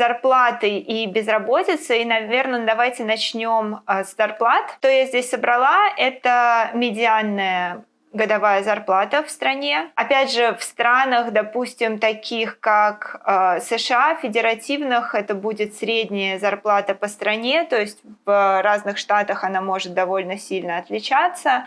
зарплаты и безработицы, и, наверное, давайте начнем с зарплат. Что я здесь собрала, это медианная годовая зарплата в стране. Опять же, в странах, допустим, таких как США, федеративных, это будет средняя зарплата по стране, то есть в разных штатах она может довольно сильно отличаться.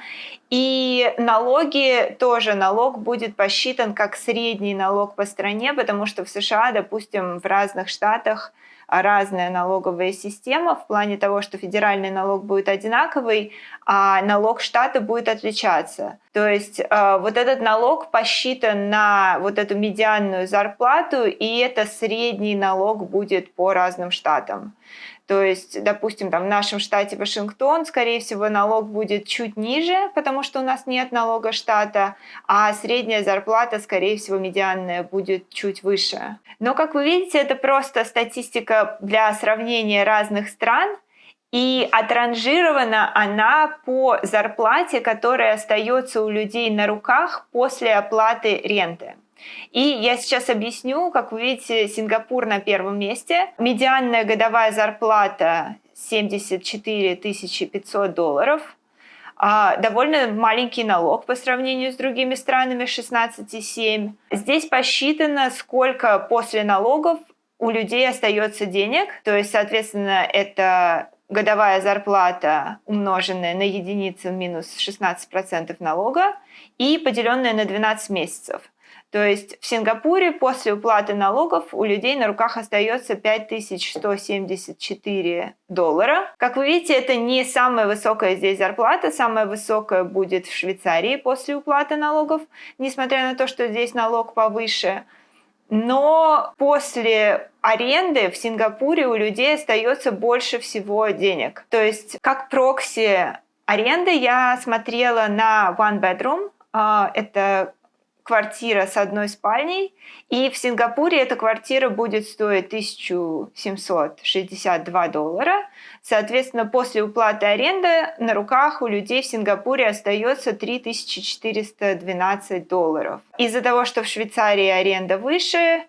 И налоги, тоже налог будет посчитан как средний налог по стране, потому что в США, допустим, в разных штатах разная налоговая система в плане того, что федеральный налог будет одинаковый, а налог штата будет отличаться. То есть вот этот налог посчитан на вот эту медианную зарплату, и это средний налог будет по разным штатам. То есть, допустим, в нашем штате Вашингтон, скорее всего, налог будет чуть ниже, потому что у нас нет налога штата, а средняя зарплата, скорее всего, медианная будет чуть выше. Но, как вы видите, это просто статистика для сравнения разных стран, и отранжирована она по зарплате, которая остается у людей на руках после оплаты ренты. И я сейчас объясню, как вы видите, Сингапур на первом месте. Медианная годовая зарплата $74 500. Довольно маленький налог по сравнению с другими странами, 16,7. Здесь посчитано, сколько после налогов у людей остается денег. То есть, соответственно, это годовая зарплата, умноженная на единицу минус 16% налога и поделенная на 12 месяцев. То есть в Сингапуре после уплаты налогов у людей на руках остается $5174. Как вы видите, это не самая высокая здесь зарплата. Самая высокая будет в Швейцарии после уплаты налогов, несмотря на то, что здесь налог повыше. Но после аренды в Сингапуре у людей остается больше всего денег. То есть как прокси аренды я смотрела на one bedroom. Это квартира с одной спальней, и в Сингапуре эта квартира будет стоить $1762. Соответственно, после уплаты аренды на руках у людей в Сингапуре остается $3412. Из-за того, что в Швейцарии аренда выше,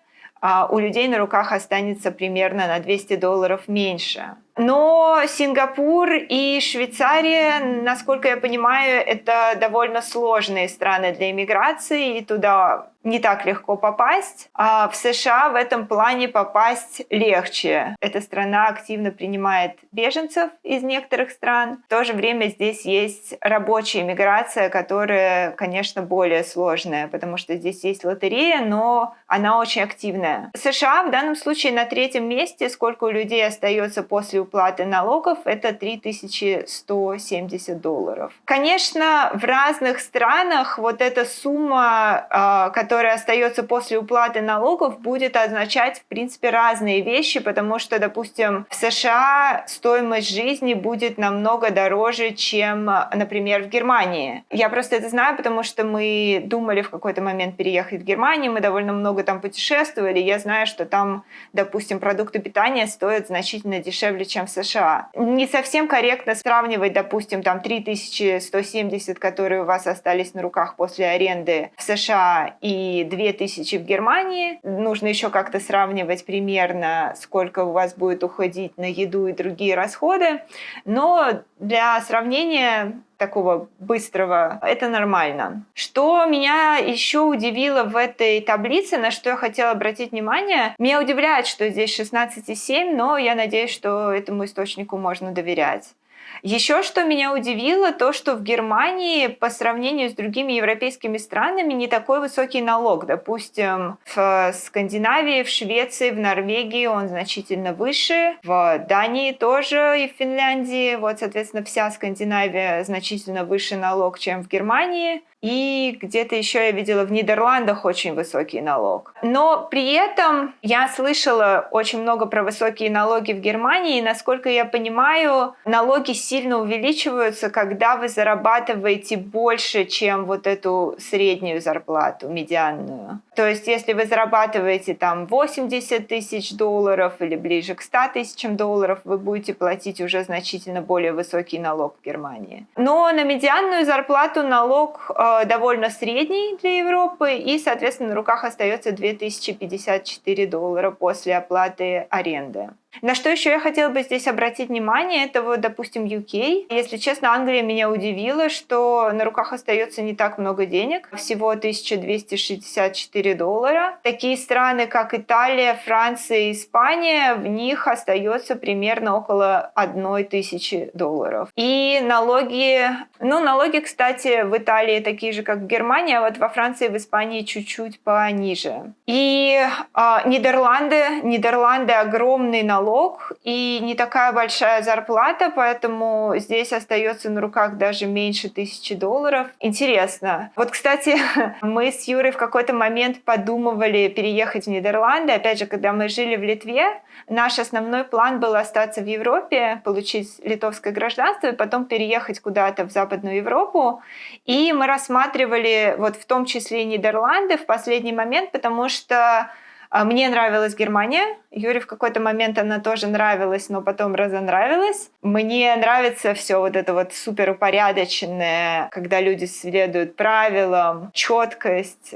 у людей на руках останется примерно на $200 меньше. Но Сингапур и Швейцария, насколько я понимаю, это довольно сложные страны для иммиграции, и туда не так легко попасть. А в США в этом плане попасть легче. Эта страна активно принимает беженцев из некоторых стран. В то же время здесь есть рабочая иммиграция, которая, конечно, более сложная, потому что здесь есть лотерея, но она очень активная. США в данном случае на третьем месте. Сколько у людей остается после уплаты налогов, это $3170. Конечно, в разных странах вот эта сумма, которая остается после уплаты налогов, будет означать, в принципе, разные вещи, потому что, допустим, в США стоимость жизни будет намного дороже, чем, например, в Германии. Я просто это знаю, потому что мы думали в какой-то момент переехать в Германию, мы довольно много там путешествовали, я знаю, что там, допустим, продукты питания стоят значительно дешевле, чем в США. Не совсем корректно сравнивать, допустим, там 3170, которые у вас остались на руках после аренды в США, и 2000 в Германии. Нужно еще как-то сравнивать примерно, сколько у вас будет уходить на еду и другие расходы. Но для сравнения такого быстрого, это нормально. Что меня еще удивило в этой таблице, на что я хотела обратить внимание, меня удивляет, что здесь 16,7, но я надеюсь, что этому источнику можно доверять. Еще что меня удивило, то, что в Германии по сравнению с другими европейскими странами не такой высокий налог. Допустим, в Скандинавии, в Швеции, в Норвегии он значительно выше, в Дании тоже и в Финляндии. Вот, соответственно, вся Скандинавия значительно выше налог, чем в Германии. И где-то еще я видела в Нидерландах очень высокий налог. Но при этом я слышала очень много про высокие налоги в Германии, и, насколько я понимаю, налоги сильно увеличиваются, когда вы зарабатываете больше, чем вот эту среднюю зарплату, медианную. То есть, если вы зарабатываете там 80 тысяч долларов или ближе к 100 тысячам долларов, вы будете платить уже значительно более высокий налог в Германии. Но на медианную зарплату налог довольно средний для Европы, и, соответственно, на руках остается 2054 доллара после оплаты аренды. На что еще я хотела бы здесь обратить внимание, это вот, допустим, UK. Если честно, Англия меня удивила, что на руках остается не так много денег, всего 1264 доллара. Такие страны, как Италия, Франция, Испания, в них остается примерно около 1000 долларов. И налоги, кстати, в Италии такие же, как в Германии, а вот во Франции и в Испании чуть-чуть пониже. И Нидерланды огромный налог и не такая большая зарплата, поэтому здесь остается на руках даже меньше 1000 долларов. Интересно. Вот, кстати, мы с Юрой в какой-то момент подумывали переехать в Нидерланды. Опять же, когда мы жили в Литве, наш основной план был остаться в Европе, получить литовское гражданство и потом переехать куда-то в Западную Европу. И мы рассматривали вот в том числе и Нидерланды в последний момент, потому что мне нравилась Германия. Юре в какой-то момент она тоже нравилась, но потом разонравилась. Мне нравится все вот это вот супер упорядоченное, когда люди следуют правилам, четкость,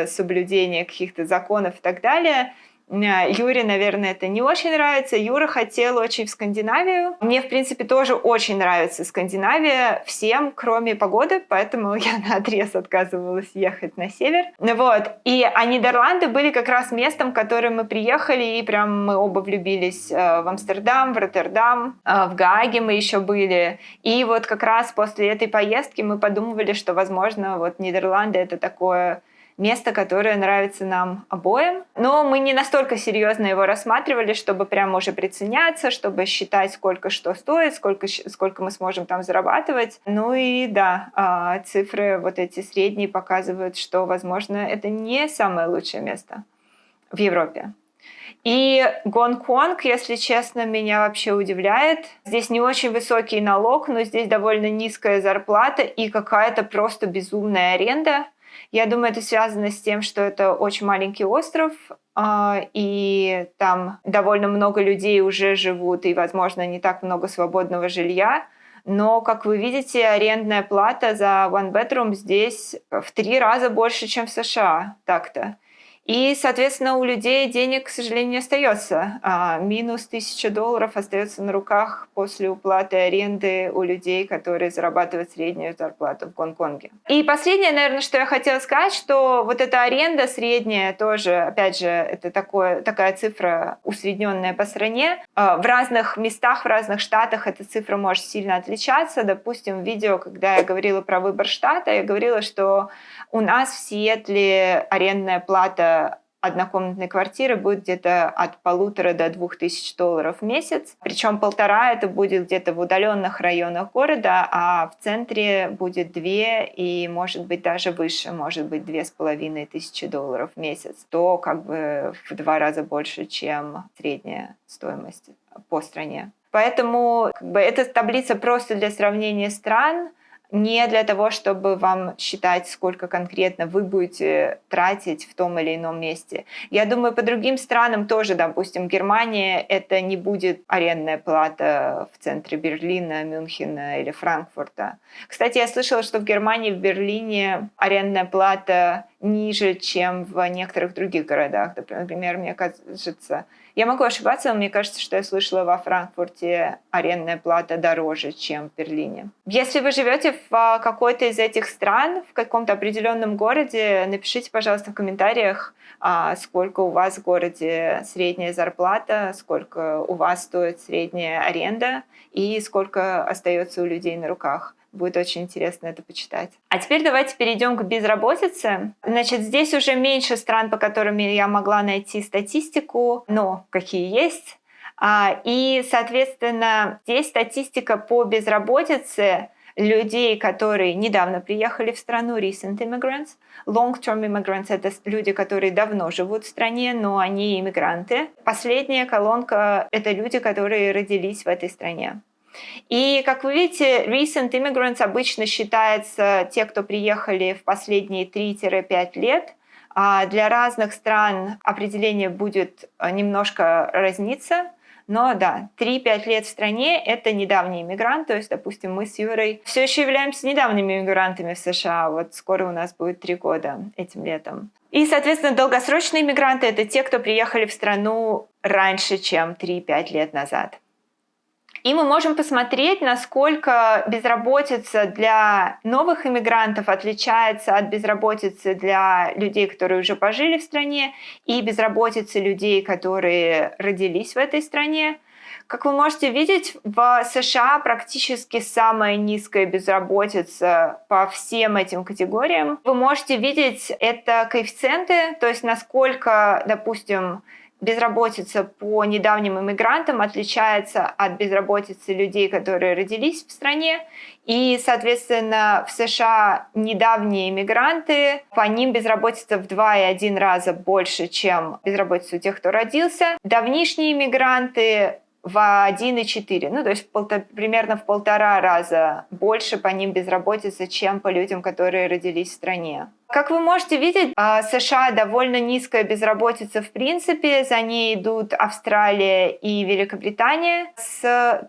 соблюдение каких-то законов и так далее. Юре, наверное, это не очень нравится. Юра хотел очень в Скандинавию. Мне, в принципе, тоже очень нравится Скандинавия всем, кроме погоды, поэтому я наотрез отказывалась ехать на север. Вот. А Нидерланды были как раз местом, в которое мы приехали, и прям мы оба влюбились в Амстердам, в Роттердам, в Гааге мы еще были. И вот как раз после этой поездки мы подумывали, что, возможно, вот Нидерланды — это такое место, которое нравится нам обоим. Но мы не настолько серьезно его рассматривали, чтобы прямо уже приценяться, чтобы считать, сколько что стоит, сколько мы сможем там зарабатывать. Ну и да, цифры вот эти средние показывают, что, возможно, это не самое лучшее место в Европе. И Гонконг, если честно, меня вообще удивляет. Здесь не очень высокий налог, но здесь довольно низкая зарплата и какая-то просто безумная аренда. Я думаю, это связано с тем, что это очень маленький остров, и там довольно много людей уже живут, и, возможно, не так много свободного жилья. Но, как вы видите, арендная плата за one bedroom здесь в 3 раза больше, чем в США. Так-то. И, соответственно, у людей денег, к сожалению, не остается. Минус 1000 долларов остается на руках после уплаты аренды у людей, которые зарабатывают среднюю зарплату в Гонконге. И последнее, наверное, что я хотела сказать, что вот эта аренда средняя тоже, опять же, это такая цифра усредненная по стране. В разных местах, в разных штатах эта цифра может сильно отличаться. Допустим, в видео, когда я говорила про выбор штата, я говорила, что у нас в Сиэтле арендная плата однокомнатной квартиры будет где-то от 1500 до 2000 долларов в месяц. Причем 1500 это будет где-то в удаленных районах города, а в центре будет 2 и, может быть, даже выше, может быть, 2500 долларов в месяц. То как бы в 2 раза больше, чем средняя стоимость по стране. Поэтому эта таблица просто для сравнения стран, не для того, чтобы вам считать, сколько конкретно вы будете тратить в том или ином месте. Я думаю, по другим странам тоже, допустим, Германия, это не будет арендная плата в центре Берлина, Мюнхена или Франкфурта. Кстати, я слышала, что в Германии, в Берлине арендная плата ниже, чем в некоторых других городах. Например, мне кажется, я могу ошибаться, но мне кажется, что я слышала, во Франкфурте арендная плата дороже, чем в Берлине. Если вы живете в какой-то из этих стран, в каком-то определенном городе, напишите, пожалуйста, в комментариях, сколько у вас в городе средняя зарплата, сколько у вас стоит средняя аренда и сколько остается у людей на руках. Будет очень интересно это почитать. А теперь давайте перейдем к безработице. Значит, здесь уже меньше стран, по которым я могла найти статистику, но какие есть. И, соответственно, здесь статистика по безработице людей, которые недавно приехали в страну, recent immigrants. Long-term immigrants — это люди, которые давно живут в стране, но они иммигранты. Последняя колонка — это люди, которые родились в этой стране. И, как вы видите, recent immigrants обычно считаются те, кто приехали в последние 3-5 лет А для разных стран определение будет немножко разниться. Но да, 3-5 лет в стране — это недавний иммигрант. То есть, допустим, мы с Юрой все еще являемся недавними иммигрантами в США. Вот скоро у нас будет 3 года этим летом. И, соответственно, долгосрочные иммигранты — это те, кто приехали в страну раньше, чем 3-5 лет назад. И мы можем посмотреть, насколько безработица для новых иммигрантов отличается от безработицы для людей, которые уже пожили в стране, и безработицы людей, которые родились в этой стране. Как вы можете видеть, в США практически самая низкая безработица по всем этим категориям. Вы можете видеть это коэффициенты, то есть насколько, допустим, безработица по недавним иммигрантам отличается от безработицы людей, которые родились в стране. И, соответственно, в США недавние иммигранты, по ним безработица в 2,1 раза больше, чем безработица у тех, кто родился. Давнишние иммигранты в 1,4, ну, то есть примерно в 1,5 раза больше по ним безработица, чем по людям, которые родились в стране. Как вы можете видеть, в США довольно низкая безработица в принципе, за ней идут Австралия и Великобритания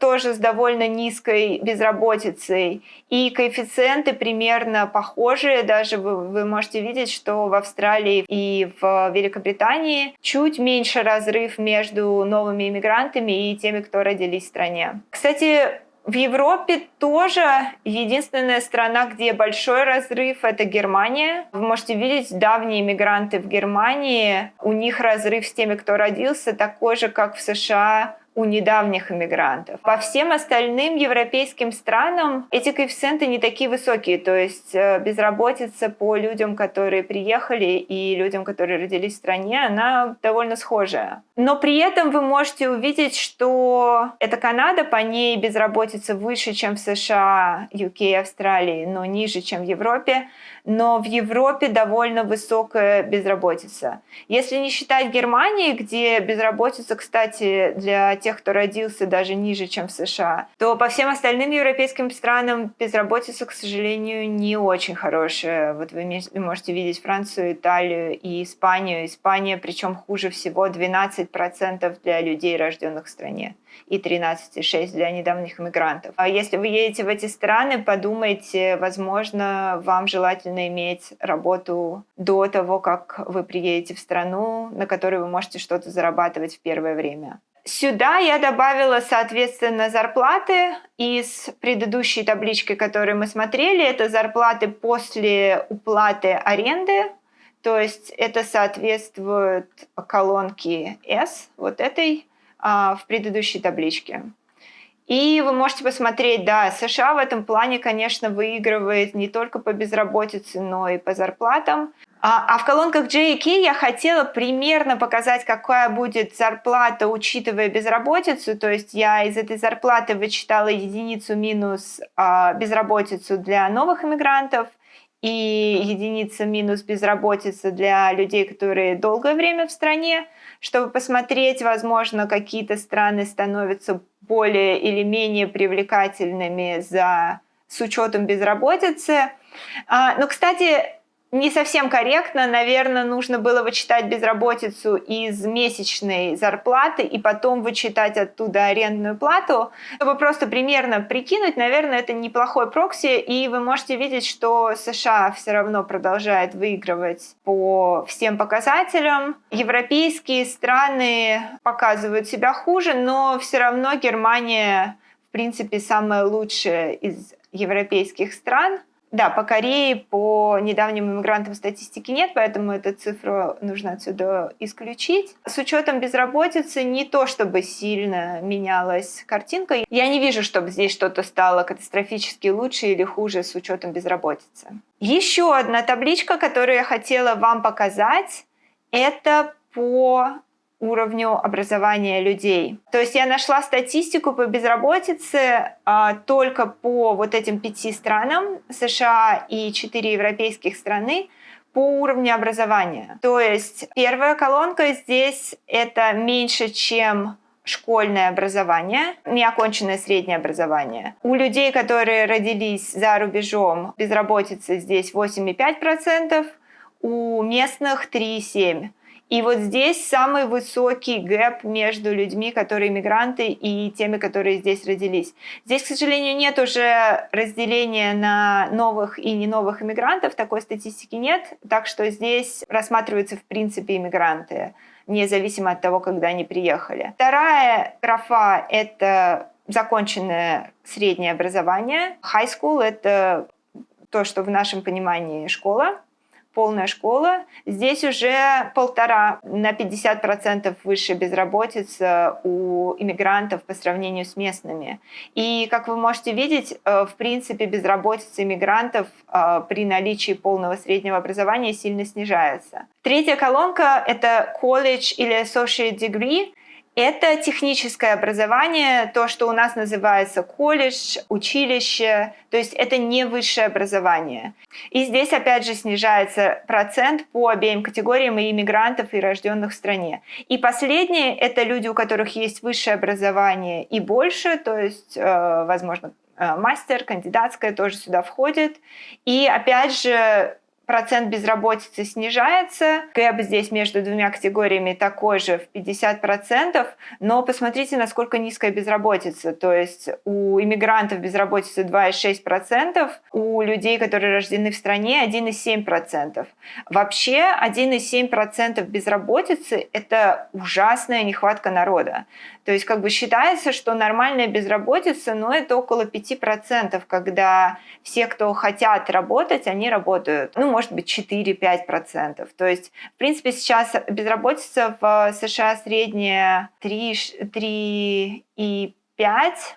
тоже с довольно низкой безработицей, и коэффициенты примерно похожие, даже вы можете видеть, что в Австралии и в Великобритании чуть меньше разрыв между новыми иммигрантами и теми, кто родились в стране. Кстати, в Европе тоже единственная страна, где большой разрыв, это Германия. Вы можете видеть, давние иммигранты в Германии, у них разрыв с теми, кто родился, такой же, как в США у недавних иммигрантов. По всем остальным европейским странам эти коэффициенты не такие высокие, то есть безработица по людям, которые приехали, и людям, которые родились в стране, она довольно схожая. Но при этом вы можете увидеть, что это Канада, по ней безработица выше, чем в США, UK, Австралии, но ниже, чем в Европе. Но в Европе довольно высокая безработица. Если не считать Германии, где безработица, кстати, для тех, кто родился, даже ниже, чем в США, то по всем остальным европейским странам безработица, к сожалению, не очень хорошая. Вот вы можете видеть Францию, Италию и Испанию. Испания, причем хуже всего, 12% для людей, рожденных в стране, и 13,6% для недавних иммигрантов. А если вы едете в эти страны, подумайте, возможно, вам желательно иметь работу до того, как вы приедете в страну, на которой вы можете что-то зарабатывать в первое время. Сюда я добавила, соответственно, зарплаты из предыдущей таблички, которую мы смотрели. Это зарплаты после уплаты аренды. То есть это соответствует колонке S, вот этой, в предыдущей табличке. И вы можете посмотреть, да, США в этом плане, конечно, выигрывает не только по безработице, но и по зарплатам. А в колонках J и K я хотела примерно показать, какая будет зарплата, учитывая безработицу. То есть я из этой зарплаты вычитала единицу минус безработицу для новых иммигрантов и единица минус безработица для людей, которые долгое время в стране, чтобы посмотреть, возможно, какие-то страны становятся более или менее привлекательными с учетом безработицы. Но, кстати, не совсем корректно. Наверное, нужно было вычитать безработицу из месячной зарплаты и потом вычитать оттуда арендную плату, чтобы просто примерно прикинуть. Наверное, это неплохой прокси, и вы можете видеть, что США все равно продолжает выигрывать по всем показателям. Европейские страны показывают себя хуже, но все равно Германия, в принципе, самая лучшая из европейских стран. Да, по Корее, по недавним иммигрантам статистики нет, поэтому эту цифру нужно отсюда исключить. С учетом безработицы не то чтобы сильно менялась картинка. Я не вижу, чтобы здесь что-то стало катастрофически лучше или хуже с учетом безработицы. Еще одна табличка, которую я хотела вам показать, это по уровню образования людей. То есть я нашла статистику по безработице только по вот этим 5 странам, США и 4 европейских страны, по уровню образования. То есть первая колонка здесь это меньше, чем школьное образование, неоконченное среднее образование. У людей, которые родились за рубежом, безработица здесь 8,5%. у местных 3,7. И вот здесь самый высокий гэп между людьми, которые иммигранты, и теми, которые здесь родились. Здесь, к сожалению, нет уже разделения на новых и не новых иммигрантов, такой статистики нет, так что здесь рассматриваются в принципе иммигранты, независимо от того, когда они приехали. Вторая графа — это законченное среднее образование. High school — это то, что в нашем понимании школа, полная школа. Здесь уже 1,5 на 50% выше безработица у иммигрантов по сравнению с местными. И, как вы можете видеть, в принципе, безработица иммигрантов при наличии полного среднего образования сильно снижается. Третья колонка — это college или associate degree. Это техническое образование, то, что у нас называется колледж, училище, то есть это не высшее образование. И здесь опять же снижается процент по обеим категориям и иммигрантов, и рожденных в стране. И последнее — это люди, у которых есть высшее образование и больше, то есть, возможно, мастер, кандидатское тоже сюда входит. И опять же, процент безработицы снижается. Гэп здесь между двумя категориями такой же в 50%, но посмотрите, насколько низкая безработица. То есть у иммигрантов безработица 2,6%, у людей, которые рождены в стране, 1,7%. Вообще 1,7% безработицы — это ужасная нехватка народа. То есть считается, что нормальная безработица, это около 5%, когда все, кто хотят работать, они работают. Может быть, 4-5%. То есть, в принципе, сейчас безработица в США средняя 3,5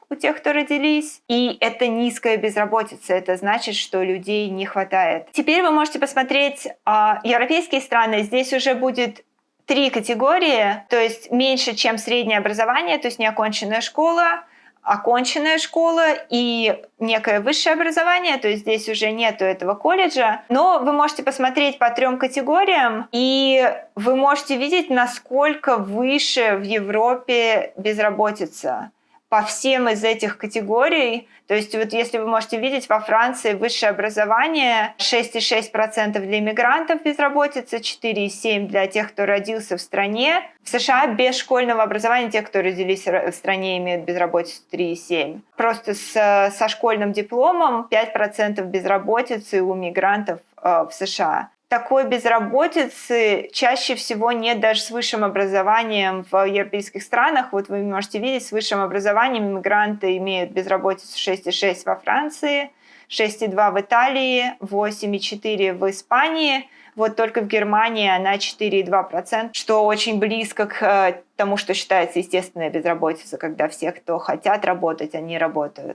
у тех, кто родились. И это низкая безработица. Это значит, что людей не хватает. Теперь вы можете посмотреть европейские страны. Здесь уже будет 3 категории, то есть меньше, чем среднее образование, то есть неоконченная школа, оконченная школа и некое высшее образование, то есть здесь уже нету этого колледжа. Но вы можете посмотреть по 3 категориям, и вы можете видеть, насколько выше в Европе безработица по всем из этих категорий. То есть если вы можете видеть, во Франции высшее образование 6,6% для иммигрантов безработица, 4,7% для тех, кто родился в стране. В США без школьного образования те, кто родились в стране, имеют безработицу 3,7%. Просто со школьным дипломом 5% безработицы у мигрантов в США. Такой безработицы чаще всего нет даже с высшим образованием в европейских странах. Вот вы можете видеть, с высшим образованием иммигранты имеют безработицу 6,6% во Франции, 6,2% в Италии, 8,4% в Испании. Вот только в Германии она 4,2%, что очень близко к тому, что считается естественная безработица, когда все, кто хотят работать, они работают.